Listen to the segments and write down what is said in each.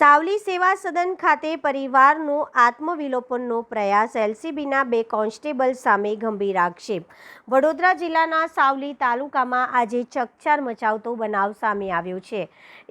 સાવલી સેવા સદન ખાતે પરિવારનો આત્મવિલોપનનો પ્રયાસ, એલસીબીના 2 કોન્સ્ટેબલ સામે ગંભીર આક્ષેપ। વડોદરા જિલ્લાના સાવલી તાલુકામાં આજે ચકચાર મચાવતો બનાવ સામે આવ્યો છે।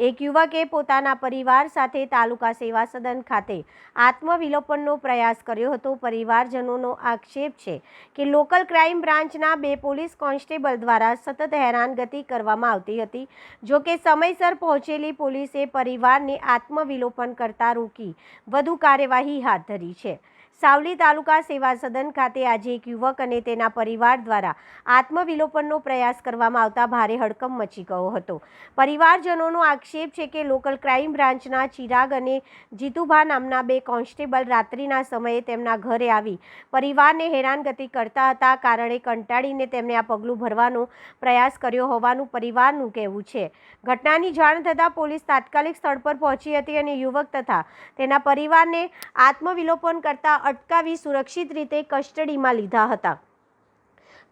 એક યુવકે પોતાના પરિવાર સાથે તાલુકા સેવા સદન ખાતે આત્મવિલોપનનો પ્રયાસ કર્યો હતો। પરિવારજનોનો આક્ષેપ છે કે લોકલ ક્રાઇમ બ્રાન્ચના 2 પોલીસ કોન્સ્ટેબલ દ્વારા સતત હેરાનગતિ કરવામાં આવતી હતી। જો કે સમયસર પહોંચેલી પોલીસે પરિવારને આત્મવિલોપન કરતા રોકી વધુ કાર્યવાહી હાથ ધરી છે। સાવલી તાલુકા સેવા સદન ખાતે આજે એક યુવક અને તેના પરિવાર દ્વારા આત્મવિલોપનનો પ્રયાસ કરવામાં આવતા ભારે હડકંપ મચી ગયો હતો। પરિવારજનોનો આક્ષેપ છે કે લોકલ ક્રાઇમ બ્રાન્ચના ચિરાગ અને જીતુભા નામના 2 કોન્સ્ટેબલ રાત્રિના સમયે તેમના ઘરે આવી પરિવારને હેરાનગતિ કરતા હતા। કારણે કંટાળીને તેમણે આ પગલું ભરવાનો પ્રયાસ કર્યો હોવાનું પરિવારનું કહેવું છે। ઘટનાની જાણ થતાં પોલીસ તાત્કાલિક સ્થળ પર પહોંચી હતી અને યુવક તથા તેના પરિવારને આત્મવિલોપન કરતા અટકાવી સુરક્ષિત રીતે કસ્ટડીમાં લીધા હતા।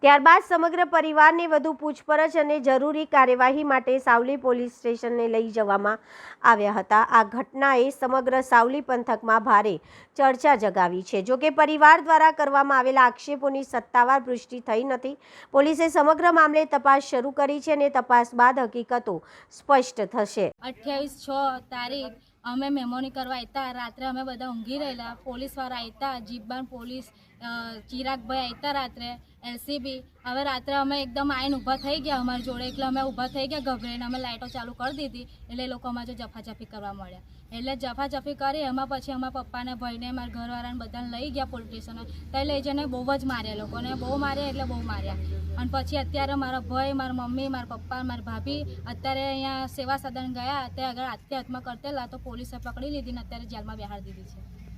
ત્યારબાદ સમગ્ર પરિવારને વધુ પૂછપરછ અને જરૂરી કાર્યવાહી માટે સાવલી પોલીસ સ્ટેશને લઈ જવામાં આવ્યા હતા। આ ઘટનાએ સમગ્ર સાવલી પંથકમાં ભારે ચર્ચા જગાવી છે। જો કે પરિવાર દ્વારા કરવામાં આવેલા આક્ષેપોની સત્તાવાર પુષ્ટિ થઈ નથી। પોલીસે સમગ્ર મામલે તપાસ શરૂ કરી છે અને તપાસ બાદ હકીકતો સ્પષ્ટ થશે। 28/6 તારીખ અમે મેમોની કરવા આવ્યા। રાત્રે અમે બધા ઊંઘી રહેલા। પોલીસવાળા આવ્યા, જીબબાન પોલીસ ચિરાગભાઈ આવ્યા રાત્રે, એલસીબી। હવે રાત્રે અમે એકદમ આઈને ઊભા થઈ ગયા અમારી જોડે, એટલે અમે ઊભા થઈ ગયા ગભરાઈને। અમે લાઇટો ચાલુ કરી દીધી એટલે એ લોકો અમારે જફાજફી કરવા મળ્યા। એટલે જફાજફી કરી એમાં પછી અમારા પપ્પાને ભાઈને મારા ઘરવાળાને બધાને લઈ ગયા પોલીસ સ્ટેશને। ત્યાં લઈ જઈને બહુ જ માર્યા, લોકોને બહુ માર્યા એટલે બહુ માર્યા। અને પછી અત્યારે મારા ભાઈ, મારા મમ્મી, મારા પપ્પા, મારી ભાભી અત્યારે અહીંયા સેવા સદન ગયા ત્યાં આગળ આત્મહત્યા કરતેલા તો પોલીસે પકડી લીધી ને અત્યારે જેલમાં બેહાડી દીધી છે।